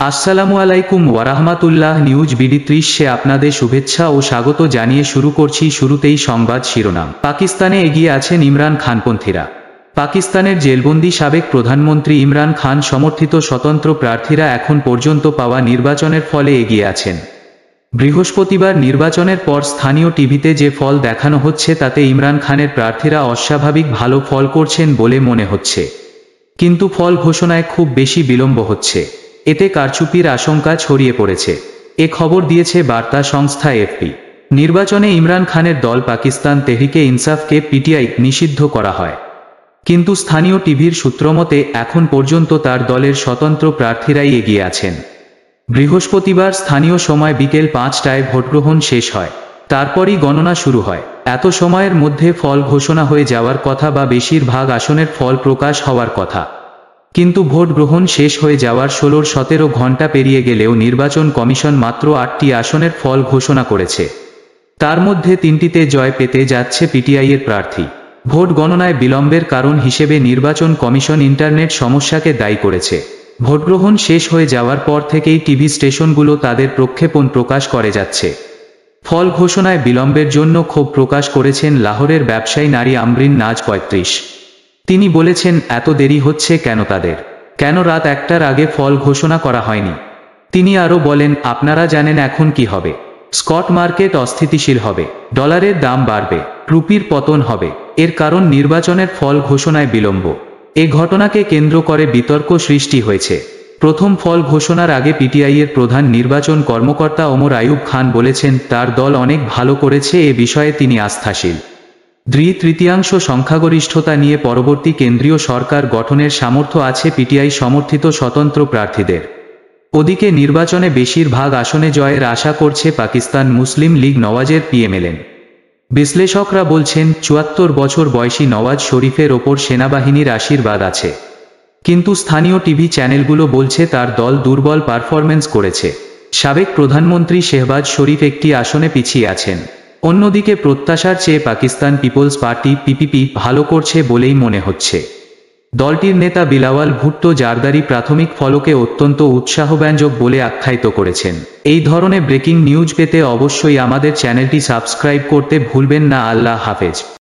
আসসালামু আলাইকুম ওয়ারাহমাতুল্লাহ। News BD 30-এ আপনাদের শুভেচ্ছা ও স্বাগত জানিয়ে শুরু করছি। শুরুতেই সংবাদ শিরোনাম। পাকিস্তানে এগিয়ে আছেন ইমরান খানপন্থীরা। পাকিস্তানের জেলবন্দি সাবেক প্রধানমন্ত্রী ইমরান খান সমর্থিত স্বতন্ত্র প্রার্থীরা এখন পর্যন্ত পাওয়া নির্বাচনের ফলে এগিয়ে আছেন। বৃহস্পতিবার নির্বাচনের পর স্থানীয় টিভিতে যে ফল দেখানো হচ্ছে তাতে ইমরান খানের প্রার্থীরা অস্বাভাবিক ভালো ফল করছেন বলে মনে হচ্ছে, কিন্তু ফল ঘোষণায় খুব বেশি বিলম্ব হচ্ছে। এতে কারচুপির আশঙ্কা ছড়িয়ে পড়েছে। এ খবর দিয়েছে বার্তা সংস্থা এএফপি। নির্বাচনে ইমরান খানের দল পাকিস্তান তেহরিকে ইনসাফকে পিটিআই নিষিদ্ধ করা হয়, কিন্তু স্থানীয় টিভির সূত্রমতে এখন পর্যন্ত তার দলের স্বতন্ত্র প্রার্থীরাই এগিয়ে আছেন। বৃহস্পতিবার স্থানীয় সময় বিকেল 5টায় ভোটগ্রহণ শেষ হয়, তারপরই গণনা শুরু হয়। এত সময়ের মধ্যে ফল ঘোষণা হয়ে যাওয়ার কথা বা বেশিরভাগ আসনের ফল প্রকাশ হওয়ার কথা, কিন্তু ভোট গ্রহণ শেষ হয়ে যাওয়ার 16-17 ঘণ্টা পেরিয়ে গেলেও নির্বাচন কমিশন মাত্র 8টি আসনের ফল ঘোষণা করেছে। তার মধ্যে 3টিতে জয় পেতে যাচ্ছে পিটিআইয়ের প্রার্থী। ভোট গণনায় বিলম্বের কারণ হিসেবে নির্বাচন কমিশন ইন্টারনেট সমস্যাকে দায়ী করেছে। ভোটগ্রহণ শেষ হয়ে যাওয়ার পর থেকেই টিভি স্টেশনগুলো তাদের প্রক্ষেপণ প্রকাশ করে যাচ্ছে। ফল ঘোষণায় বিলম্বের জন্য ক্ষোভ প্রকাশ করেছেন লাহোরের ব্যবসায়ী নারী আমরিন নাজ 35। তিনি বলেছেন, এত দেরি হচ্ছে কেন তাদের? কেন রাত 1টার আগে ফল ঘোষণা করা হয়নি? তিনি আরও বলেন, আপনারা জানেন এখন কি হবে? স্টক মার্কেট অস্থিতিশীল হবে, ডলারের দাম বাড়বে, রুপির পতন হবে। এর কারণ নির্বাচনের ফল ঘোষণায় বিলম্ব। এ ঘটনাকে কেন্দ্র করে বিতর্ক সৃষ্টি হয়েছে। প্রথম ফল ঘোষণার আগে পিটিআইয়ের প্রধান নির্বাচন কর্মকর্তা ওমর আইয়ুব খান বলেছেন, তার দল অনেক ভালো করেছে, এ বিষয়ে তিনি আস্থাশীল। 2/3 সংখ্যাগরিষ্ঠতা নিয়ে পরবর্তী কেন্দ্রীয় সরকার গঠনের সামর্থ্য আছে পিটিআই সমর্থিত স্বতন্ত্র প্রার্থীদের। ওদিকে নির্বাচনে বেশিরভাগ আসনে জয়ের আশা করছে পাকিস্তান মুসলিম লীগ নওয়াজের পিএমএলএন। বিশ্লেষকরা বলছেন, 74 বছর বয়সী নওয়াজ শরীফের ওপর সেনাবাহিনীর আশীর্বাদ আছে, কিন্তু স্থানীয় টিভি চ্যানেলগুলো বলছে তার দল দুর্বল পারফরম্যান্স করেছে। সাবেক প্রধানমন্ত্রী শেহবাজ শরীফ একটি আসনে পিছিয়ে আছেন। অন্যদিকে প্রত্যাশার চেয়ে পাকিস্তান পিপলস পার্টি পিপিপি ভালো করছে বলেই মনে হচ্ছে। দলটির নেতা বিলাওয়াল ভুট্টো জারদারি প্রাথমিক ফলকে অত্যন্ত উৎসাহব্যঞ্জক বলে আখ্যায়িত করেছেন। এই ধরনের ব্রেকিং নিউজ পেতে অবশ্যই আমাদের চ্যানেলটি সাবস্ক্রাইব করতে ভুলবেন না। আল্লাহ হাফেজ।